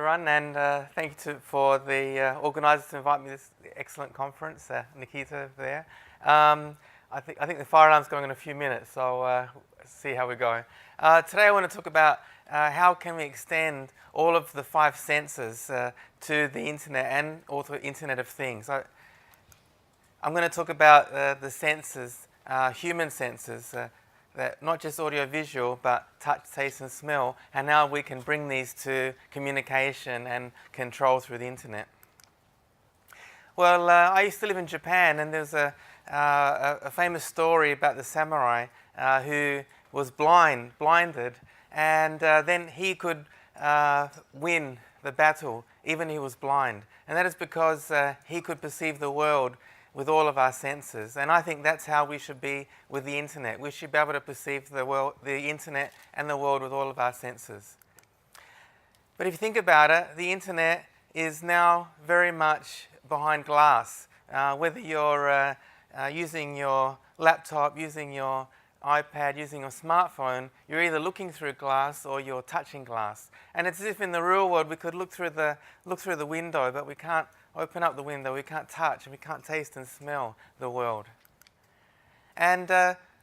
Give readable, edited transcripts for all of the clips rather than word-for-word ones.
everyone, and thank you for the organisers to invite me to this excellent conference. Nikita there. I think the fire alarm's going in a few minutes, so see how we go. Today I want to talk about how can we extend all of the 5 senses to the internet and also Internet of Things. I'm going to talk about the senses, human senses, that not just audio-visual, but touch, taste, and smell, and now we can bring these to communication and control through the internet. Well, I used to live in Japan, and there's a famous story about the samurai who was blinded, and then he could win the battle, even he was blind. And that is because he could perceive the world with all of our senses. And I think that's how we should be with the internet. We should be able to perceive the world, the internet and the world with all of our senses. But if you think about it, the internet is now very much behind glass. Whether you're using your laptop, using your iPad, using your smartphone, you're either looking through glass or you're touching glass. And it's as if in the real world we could look through the window, but we can't open up the window, we can't touch, and we can't taste and smell the world. And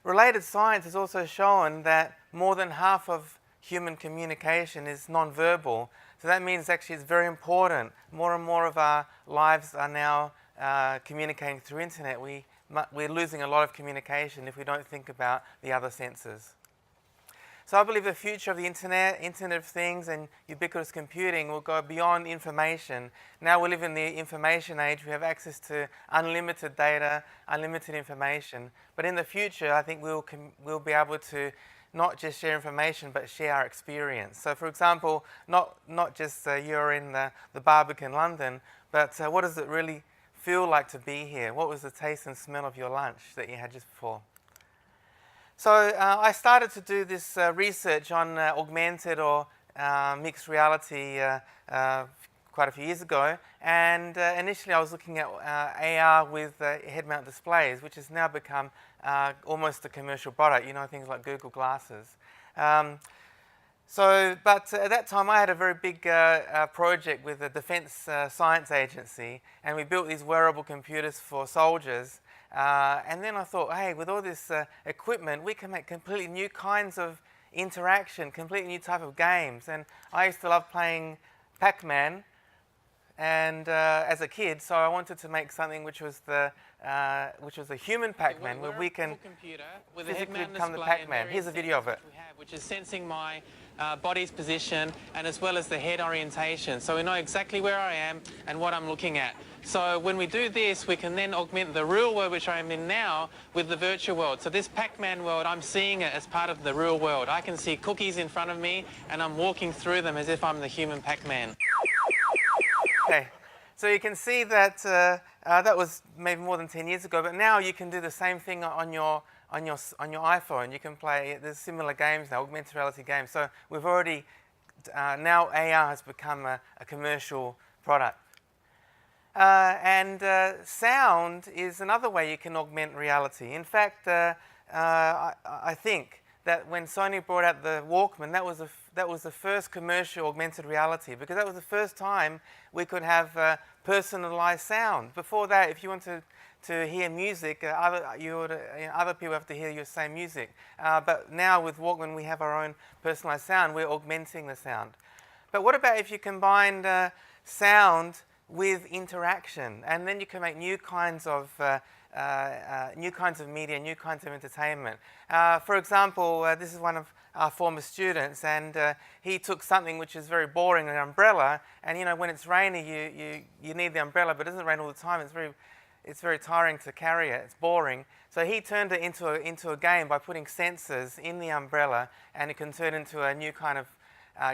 related science has also shown that more than half of human communication is nonverbal. So that means actually it's very important. More and more of our lives are now communicating through internet. We're losing a lot of communication if we don't think about the other senses. So I believe the future of the internet, Internet of Things, and ubiquitous computing will go beyond information. Now we live in the information age. We have access to unlimited data, unlimited information. But in the future, I think we'll be able to not just share information, but share our experience. So for example, not just you're in the Barbican, London, but what does it really feel like to be here? What was the taste and smell of your lunch that you had just before? So I started to do this research on augmented or mixed reality quite a few years ago, and initially I was looking at AR with head-mount displays, which has now become almost a commercial product, things like Google Glasses. But at that time I had a very big project with the Defence Science Agency, and we built these wearable computers for soldiers. And then I thought, hey, with all this equipment, we can make completely new kinds of interaction, completely new type of games. And I used to love playing Pac-Man, and as a kid, so I wanted to make something which was a human Pac-Man, where we can physically become the Pac-Man. Here's a video of it. Which is sensing my body's position and as well as the head orientation. So we know exactly where I am and what I'm looking at. So when we do this, we can then augment the real world, which I am in now, with the virtual world. So this Pac-Man world, I'm seeing it as part of the real world. I can see cookies in front of me, and I'm walking through them as if I'm the human Pac-Man. Okay, so you can see that that was maybe more than 10 years ago, but now you can do the same thing on your iPhone. You can play, there's similar games now, augmented reality games. So we've already, now AR has become a commercial product. And sound is another way you can augment reality. In fact, I think that when Sony brought out the Walkman, that was the first commercial augmented reality, because that was the first time we could have personalized sound. Before that, if you wanted to hear music, other people have to hear your same music. But now with Walkman, we have our own personalized sound. We're augmenting the sound. But what about if you combined sound with interaction, and then you can make new kinds of media, new kinds of entertainment. For example, this is one of our former students, and he took something which is very boring, an umbrella, and when it's rainy, you need the umbrella, but it doesn't rain all the time. It's very tiring to carry it. It's boring. So he turned it into a game by putting sensors in the umbrella, and it can turn into a new kind of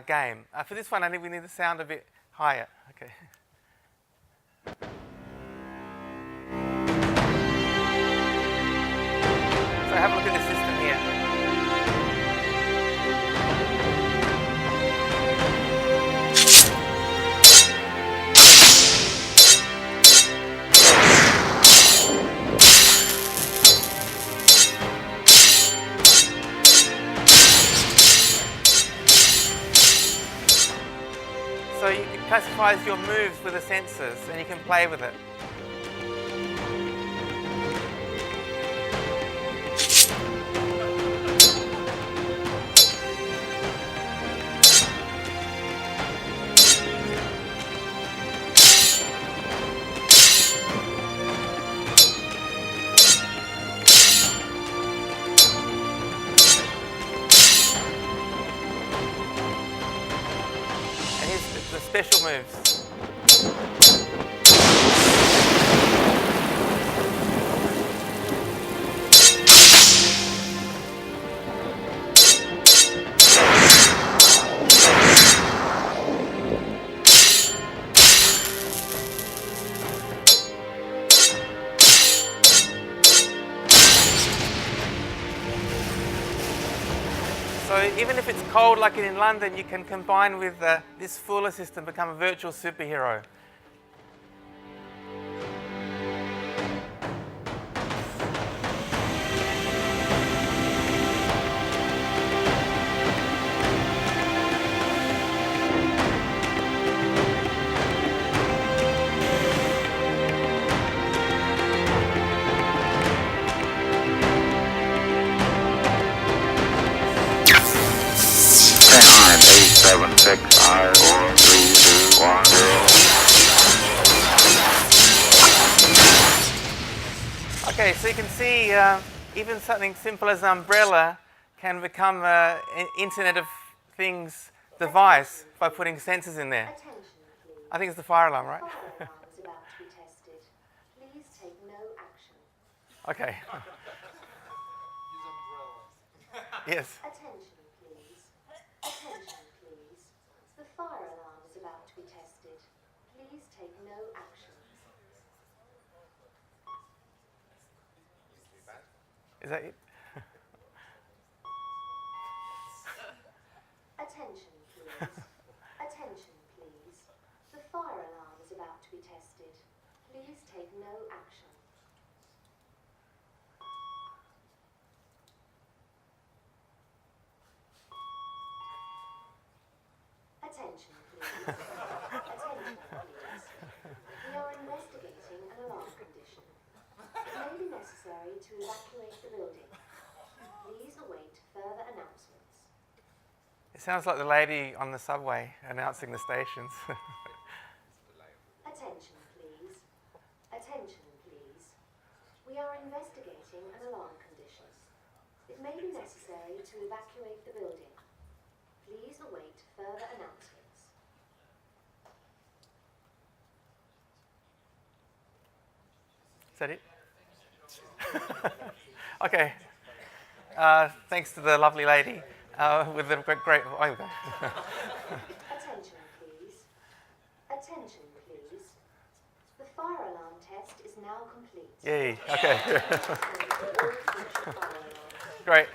game. For this one, I think we need the sound a bit higher. Okay. So have a look at the system here. So it classifies your moves with the sensors and you can play with it. And here's the special moves. So even if it's cold like in London, you can combine with this fuller system, become a virtual superhero. Okay, so you can see even something simple as an umbrella can become an Internet of Things device by putting sensors in there. I think it's the fire alarm, right? Fire alarm is about to be tested. Please take no action. Okay. Yes. Attention, please. Attention, please. The fire alarm is about to be tested. Please take no action. Is that it? Attention, please. Attention, please. The fire alarm is about to be tested. Please take no action. Attention, please. Attention, please. We are investigating an alarm condition. It may be necessary to evacuate the building. Please await further announcements. It sounds like the lady on the subway announcing the stations. Attention, please. Attention, please. We are investigating an alarm condition. It may be necessary to evacuate the building. Please await further announcements. Is that it? Okay. Thanks to the lovely lady with the great. Oh, here we go. Attention, please. Attention, please. The fire alarm test is now complete. Yay. Okay. All future fire alarms. Great.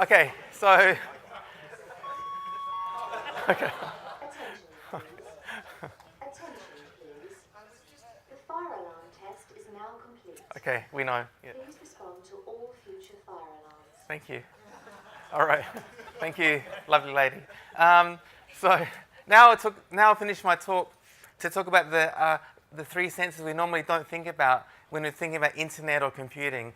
Okay. So. Okay. Attention, please. Attention, please. The fire alarm test is now complete. Okay. We know. Yeah. Please respond to all future fire alarms. Thank you. All right. Thank you, lovely lady. So now I'll finish my talk to talk about the three senses we normally don't think about when we're thinking about internet or computing: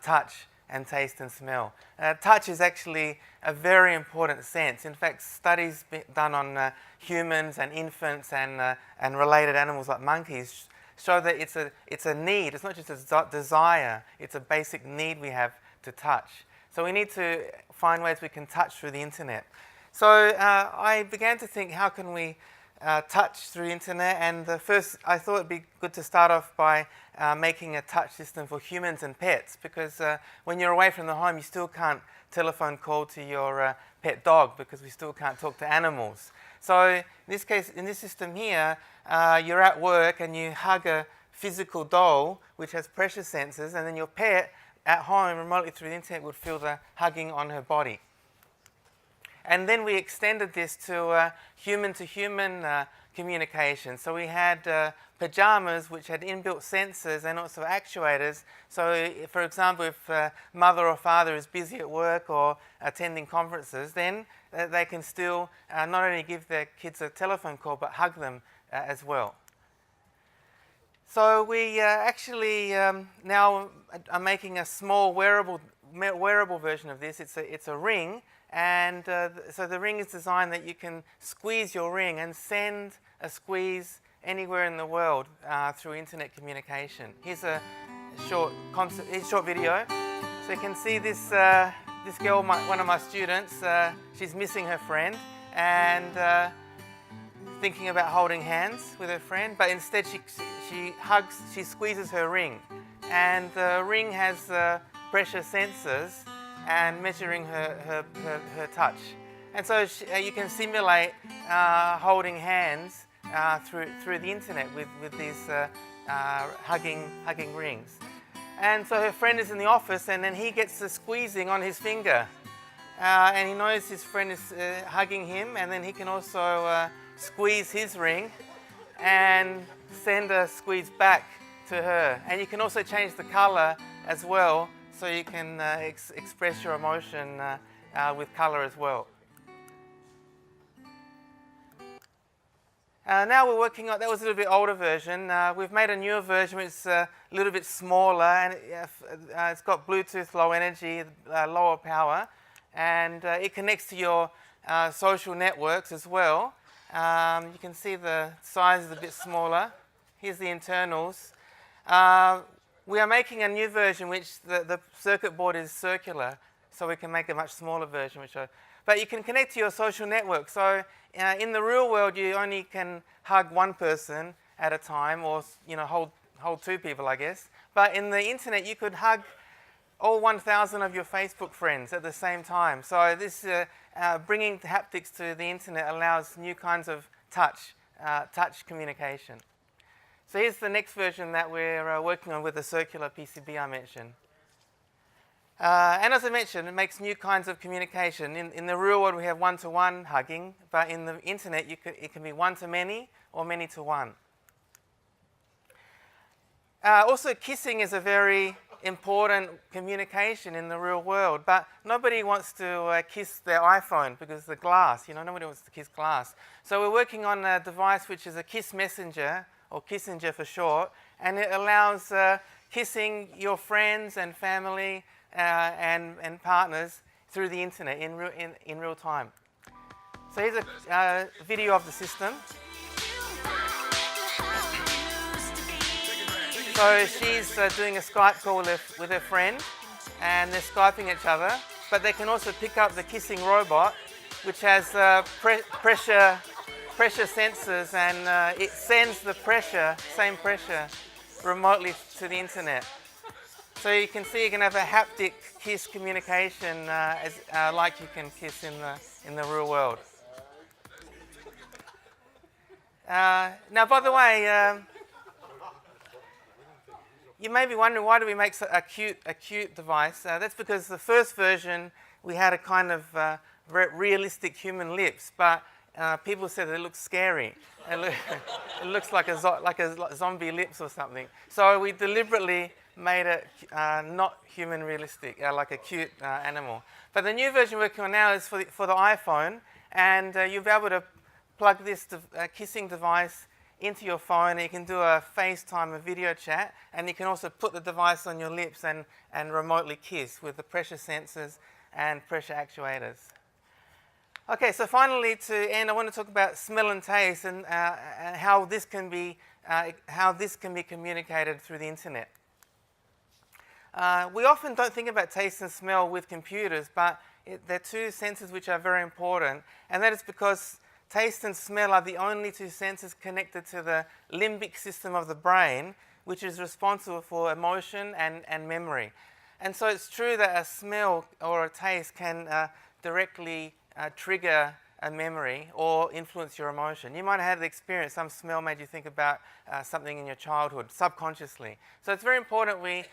touch, and taste and smell. Touch is actually a very important sense. In fact, studies done on humans and infants and related animals like monkeys show that it's a need. It's not just a desire. It's a basic need we have to touch. So we need to find ways we can touch through the internet. So I began to think, how can we touch through the internet? And first, I thought it'd be good to start off by making a touch system for humans and pets, because when you're away from the home, you still can't telephone call to your pet dog, because we still can't talk to animals. So in this case, in this system here, you're at work and you hug a physical doll which has pressure sensors, and then your pet at home remotely through the internet would feel the hugging on her body. And then we extended this to human-to-human communication. So we had pajamas which had inbuilt sensors and also actuators. So, for example, if mother or father is busy at work or attending conferences, then they can still not only give their kids a telephone call, but hug them as well. So we actually now are making a small wearable version of this. It's a ring, and so the ring is designed that you can squeeze your ring and send a squeeze anywhere in the world through internet communication. Here's a short video. So you can see this girl, one of my students. She's missing her friend and thinking about holding hands with her friend, but instead she squeezes her ring, and the ring has pressure sensors and measuring her touch, and so you can simulate holding hands through the internet with these hugging rings. And so her friend is in the office, and then he gets the squeezing on his finger, and he knows his friend is hugging him, and then he can also squeeze his ring and send a squeeze back to her. And you can also change the color as well, so you can express your emotion with color as well. Now we're working on, that was a little bit older version. We've made a newer version which is a little bit smaller, and it's got Bluetooth low energy, lower power, and it connects to your social networks as well. You can see the size is a bit smaller. Here's the internals. We are making a new version which the circuit board is circular, so we can make a much smaller version. But you can connect to your social network. So in the real world, you only can hug one person at a time, or hold two people, I guess. But in the internet, you could hug all 1,000 of your Facebook friends at the same time. So this bringing haptics to the internet allows new kinds of touch communication. So here's the next version that we're working on with the circular PCB I mentioned. And as I mentioned, it makes new kinds of communication. In the real world, we have one-to-one hugging, but in the internet, it can be one-to-many or many-to-one. Also, kissing is a very important communication in the real world, but nobody wants to kiss their iPhone because the glass, nobody wants to kiss glass. So we're working on a device which is a kiss messenger, or Kissinger for short, and it allows kissing your friends and family and partners through the internet in real time. So here's a video of the system. So she's doing a Skype call with her friend, and they're Skyping each other, but they can also pick up the kissing robot, which has pressure sensors, and it sends the same pressure, remotely to the internet. So you can see you can have a haptic kiss communication like you can kiss in the real world. Now, by the way, you may be wondering, why do we make a cute device? That's because the first version we had a kind of realistic human lips, but people said it looks scary. It looks like a zombie lips or something. So we deliberately made it not human realistic, like a cute animal. But the new version we're working on now is for the iPhone, and you'll be able to plug this kissing device into your phone, and you can do a FaceTime, a video chat, and you can also put the device on your lips and remotely kiss with the pressure sensors and pressure actuators. Okay, so finally, to end, I want to talk about smell and taste, and how this can be communicated through the internet. We often don't think about taste and smell with computers, but they're two senses which are very important, and that is because taste and smell are the only two senses connected to the limbic system of the brain, which is responsible for emotion and memory. And so it's true that a smell or a taste can directly trigger a memory or influence your emotion. You might have had the experience, some smell made you think about something in your childhood subconsciously. So it's very important we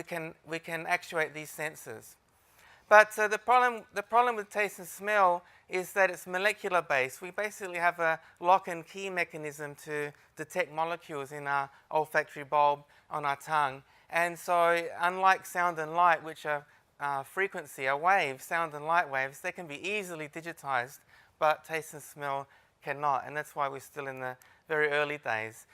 can actuate these senses. But the problem with taste and smell is that it's molecular based. We basically have a lock and key mechanism to detect molecules in our olfactory bulb on our tongue. And so unlike sound and light, which are frequency, a wave, sound and light waves, they can be easily digitized, but taste and smell cannot, and that's why we're still in the very early days.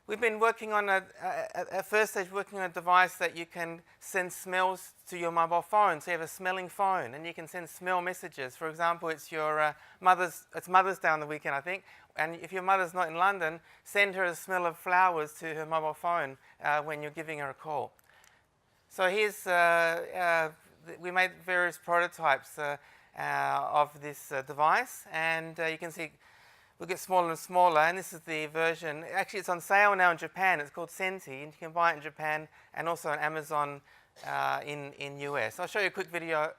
We've been working on at first stage, working on a device that you can send smells to your mobile phone. So you have a smelling phone, and you can send smell messages. For example, it's your Mother's Day on the weekend, I think. And if your mother's not in London, send her a smell of flowers to her mobile phone when you're giving her a call. So here's we made various prototypes of this device, and you can see will get smaller and smaller, and this is the version. Actually, it's on sale now in Japan. It's called Senti, and you can buy it in Japan and also on Amazon in US. I'll show you a quick video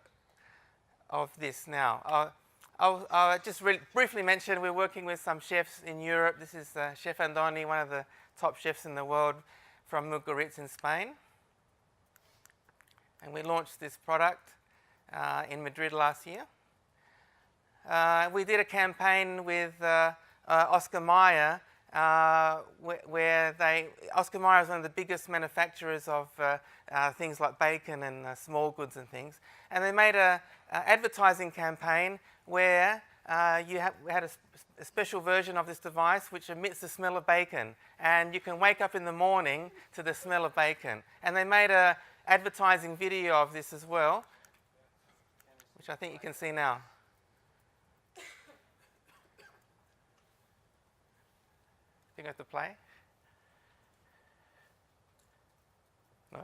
of this now. I'll just briefly mention we're working with some chefs in Europe. This is Chef Andoni, one of the top chefs in the world from Mugaritz in Spain. And we launched this product in Madrid last year. We did a campaign with Oscar Mayer, where Oscar Mayer is one of the biggest manufacturers of things like bacon and small goods and things. And they made an advertising campaign where we had a special version of this device which emits the smell of bacon. And you can wake up in the morning to the smell of bacon. And they made an advertising video of this as well, which I think you can see now. I think I have to play. No?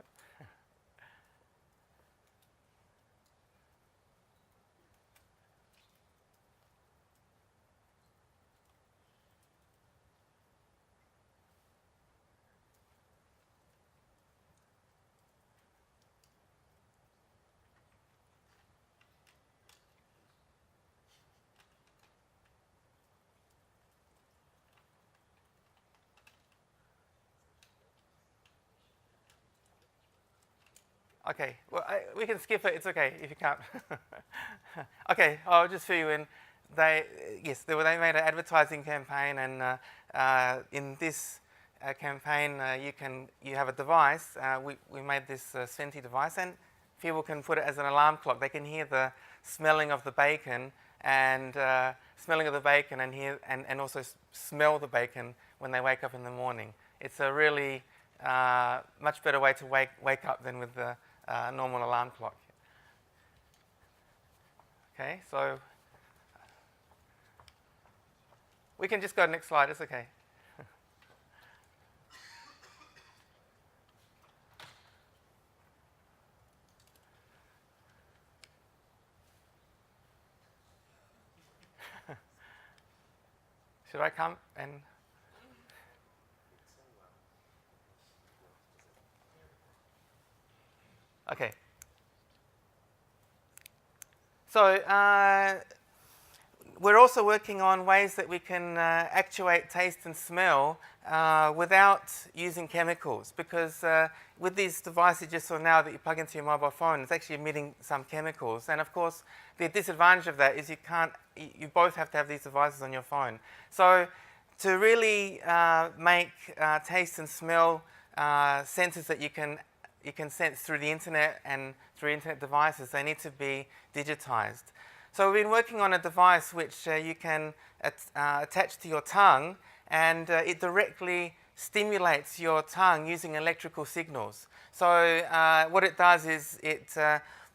Okay, well, we can skip it. It's okay if you can't. Okay, I'll just fill you in. They made an advertising campaign, and in this campaign, you have a device. We made this Senti device, and people can put it as an alarm clock. They can hear the smelling of the bacon and hear and also smell the bacon when they wake up in the morning. It's a really much better way to wake up than with the normal alarm clock. Okay, so we can just go to the next slide. It's okay. Should I come and... Okay. So we're also working on ways that we can actuate taste and smell without using chemicals, because with these devices you just saw now that you plug into your mobile phone, it's actually emitting some chemicals. And of course, the disadvantage of that is you both have to have these devices on your phone. So to really make taste and smell sensors that you can sense through the internet and through internet devices, they need to be digitized. So we've been working on a device which you can attach to your tongue, and it directly stimulates your tongue using electrical signals. So what it does is it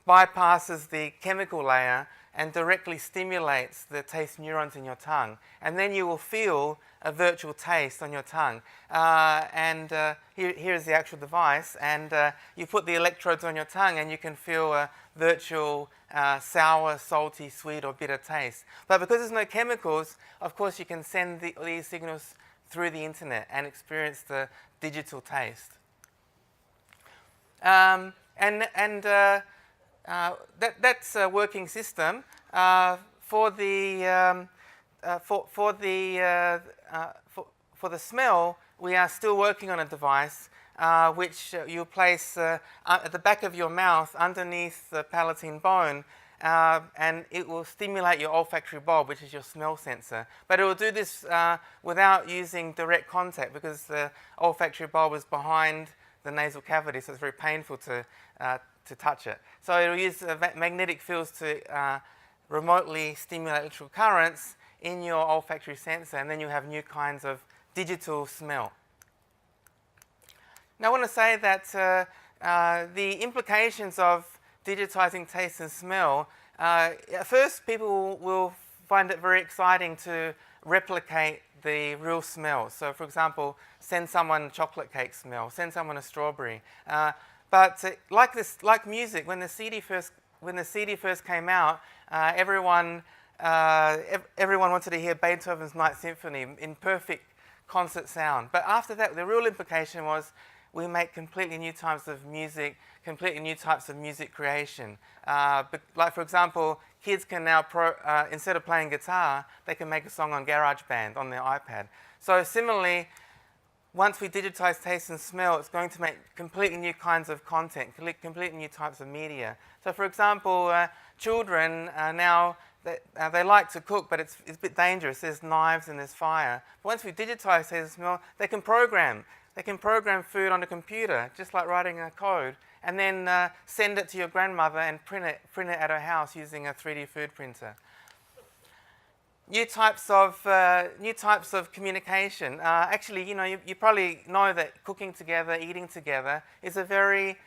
bypasses the chemical layer and directly stimulates the taste neurons in your tongue. And then you will feel a virtual taste on your tongue. Here is the actual device, and you put the electrodes on your tongue and you can feel a virtual sour, salty, sweet or bitter taste. But because there's no chemicals, of course you can send these signals through the internet and experience the digital taste. That's a working system. For the smell, we are still working on a device which you place at the back of your mouth underneath the palatine bone, and it will stimulate your olfactory bulb, which is your smell sensor. But it will do this without using direct contact, because the olfactory bulb is behind the nasal cavity, so it's very painful to to touch it. So it'll use magnetic fields to remotely stimulate electrical currents in your olfactory sensor, and then you have new kinds of digital smell. Now I want to say that the implications of digitizing taste and smell, at first people will find it very exciting to replicate the real smell. So for example, send someone chocolate cake smell, send someone a strawberry. But like music, when the CD first came out, everyone wanted to hear Beethoven's Ninth Symphony in perfect concert sound. But after that, the real implication was we make completely new types of music, completely new types of music creation. Like for example, kids can now, instead of playing guitar, they can make a song on GarageBand on their iPad. So similarly, once we digitize taste and smell, it's going to make completely new kinds of content, completely new types of media. So for example, children now, they like to cook, but it's a bit dangerous. There's knives and there's fire. But once we digitize taste and smell, they can program. They can program food on a computer, just like writing a code, and then send it to your grandmother and print it at her house using a 3D food printer. New types of communication. Actually, you probably know that cooking together, eating together is a very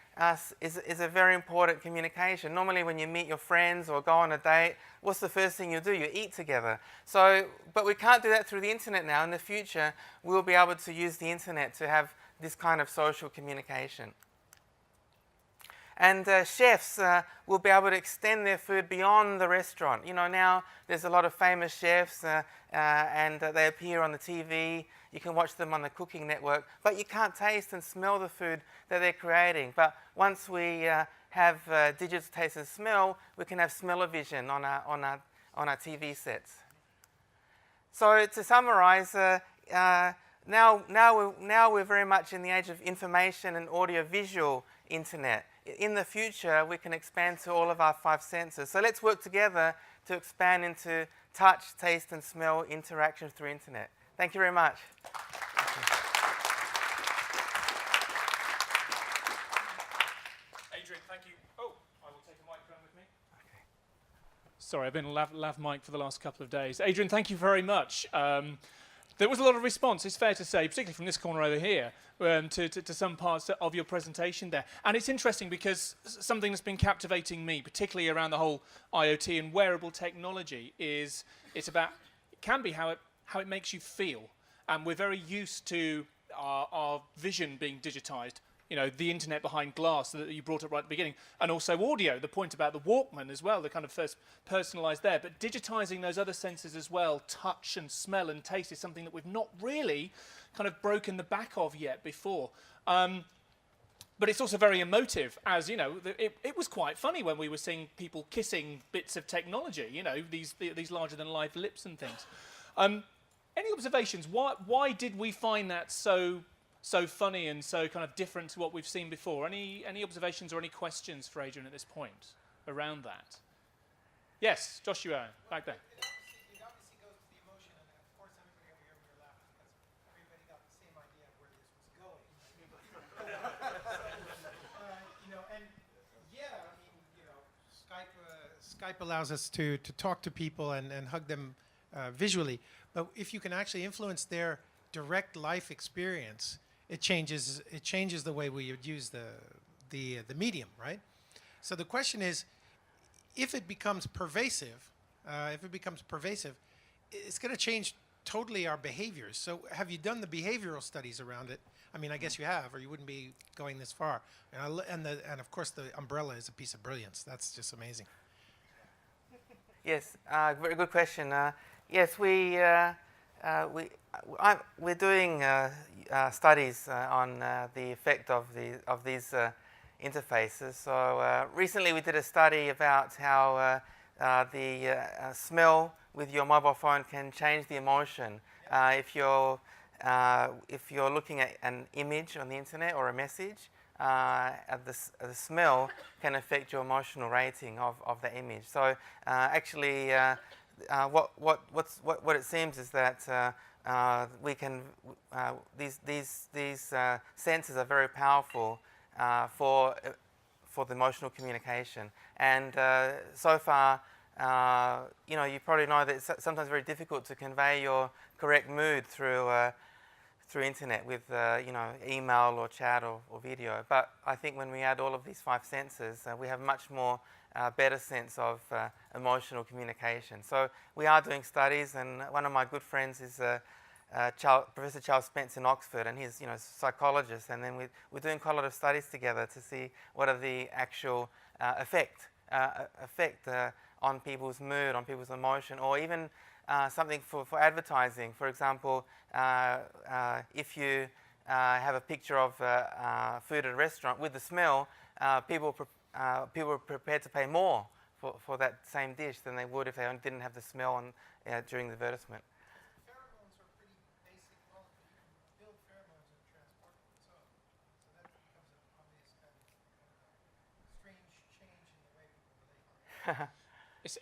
important communication. Normally, when you meet your friends or go on a date, what's the first thing you do? You eat together. So, but we can't do that through the internet now. In the future, we'll be able to use the internet to have this kind of social communication. And chefs will be able to extend their food beyond the restaurant. Now there's a lot of famous chefs and they appear on the TV. You can watch them on the Cooking Network, but you can't taste and smell the food that they're creating. But once we have digital taste and smell, we can have smell-o-vision on our TV sets. So to summarize, now we're very much in the age of information and audio-visual internet. In the future, we can expand to all of our 5 senses. So let's work together to expand into touch, taste, and smell interaction through internet. Thank you very much. Adrian, thank you. Oh, I will take a microphone with me. Okay. Sorry, I've been lav mic for the last couple of days. Adrian, thank you very much. There was a lot of response, it's fair to say, particularly from this corner over here, to some parts of your presentation there. And it's interesting because something that's been captivating me, particularly around the whole IoT and wearable technology, is it can be how it makes you feel. And we're very used to our vision being digitized. The internet behind glass that you brought up right at the beginning, and also audio, the point about the Walkman as well, the kind of first personalized there. But digitizing those other senses as well, touch and smell and taste, is something that we've not really kind of broken the back of yet before. But it's also very emotive, as it was quite funny when we were seeing people kissing bits of technology, these larger than life lips and things. Any observations? Why did we find that so funny and so kind of different to what we've seen before? Any observations or any questions for Adrian at this point around that? Yes, Joshua, back there. It obviously goes to the emotion, and of course everybody over here we were laughing because everybody got the same idea of where this was going. Skype allows us to talk to people and hug them visually, but if you can actually influence their direct life experience, it changes the way we would use the medium, right? So the question is, if it becomes pervasive, it's going to change totally our behaviors. So have you done the behavioral studies around it? I mean, I guess you have, or you wouldn't be going this far. And of course, the umbrella is a piece of brilliance. That's just amazing. Yes, very good question. Yes, we're doing studies on the effect of these interfaces. So recently we did a study about how the smell with your mobile phone can change the emotion. If you're looking at an image on the internet or a message, the smell can affect your emotional rating of the image. So actually, what it seems is that we can these sensors are very powerful for the emotional communication. And so far, you probably know that it's sometimes very difficult to convey your correct mood through internet with email or chat or video. But I think when we add all of these 5 senses, we have much more better sense of emotional communication. So we are doing studies, and one of my good friends is Professor Charles Spence in Oxford, and he's a psychologist, and then we're doing quite a lot of studies together to see what are the actual effect on people's mood, on people's emotion, or even something for advertising. For example, if you have a picture of food at a restaurant with the smell, people are prepared to pay more for that same dish than they would if they didn't have the smell on, during the advertisement. Pheromones are pretty basic molecules. You can build pheromones and transport them. So that becomes an obvious kind of strange change in the way people relate.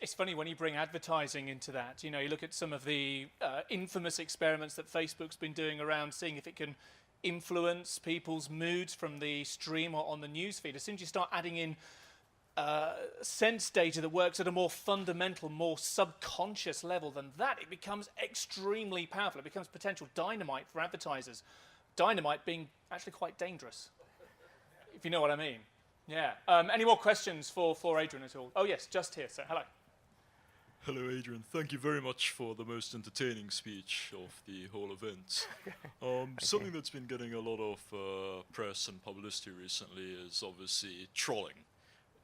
It's funny when you bring advertising into that. You look at some of the infamous experiments that Facebook's been doing around seeing if it can influence people's moods from the stream or on the newsfeed. As soon as you start adding in sense data that works at a more fundamental, more subconscious level than that, it becomes extremely powerful. It becomes potential dynamite for advertisers. Dynamite being actually quite dangerous, if you know what I mean. Yeah. Any more questions for Adrian at all? Oh, yes, just here, sir. Hello. Hello, Adrian. Thank you very much for the most entertaining speech of the whole event. Something that's been getting a lot of press and publicity recently is obviously trolling,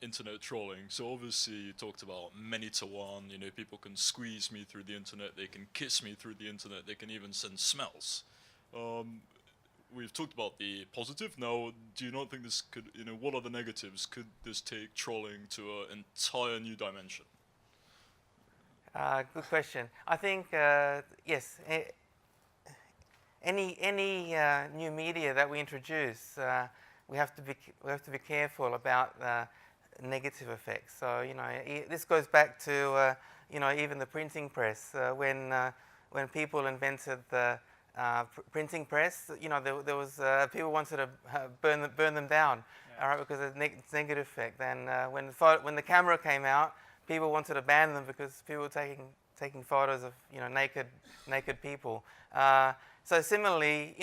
internet trolling. So obviously you talked about many to one. People can squeeze me through the internet, they can kiss me through the internet, they can even send smells. We've talked about the positive. Now, do you not think this could, what are the negatives? Could this take trolling to an entire new dimension? Good question. I think yes. Any new media that we introduce, we have to be careful about negative effects. So this goes back to even the printing press. When people invented the printing press, there was people wanted to burn them down, all right, because of negative effect. And when the camera came out, people wanted to ban them because people were taking photos of naked people. So similarly,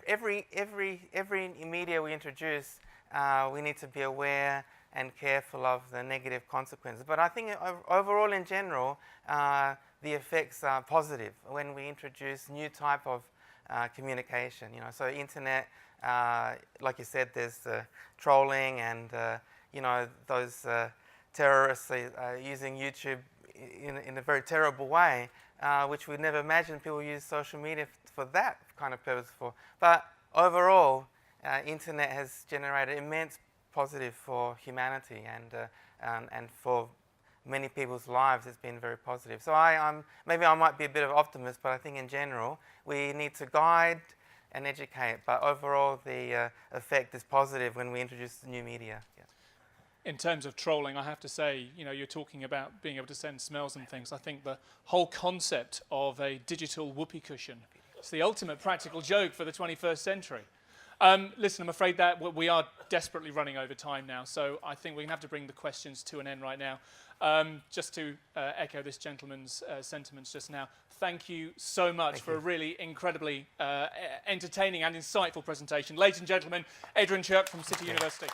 every media we introduce, we need to be aware and careful of the negative consequences. But I think overall, in general, the effects are positive when we introduce new type of communication. So internet, like you said, there's trolling and those terrorists are using YouTube in a very terrible way, which we'd never imagined people use social media for that kind of purpose for. But overall, internet has generated immense positive for humanity and for many people's lives. It's been very positive. So maybe I might be a bit of an optimist, but I think in general we need to guide and educate. But overall, the effect is positive when we introduce new media. Yeah. In terms of trolling, I have to say, you're talking about being able to send smells and things. I think the whole concept of a digital whoopee cushion is the ultimate practical joke for the 21st century. Listen, I'm afraid that we are desperately running over time now, so I think we're going to have to bring the questions to an end right now. Just to echo this gentleman's sentiments just now, thank you so much for a really incredibly entertaining and insightful presentation. Ladies and gentlemen, Adrian Cheok from City University.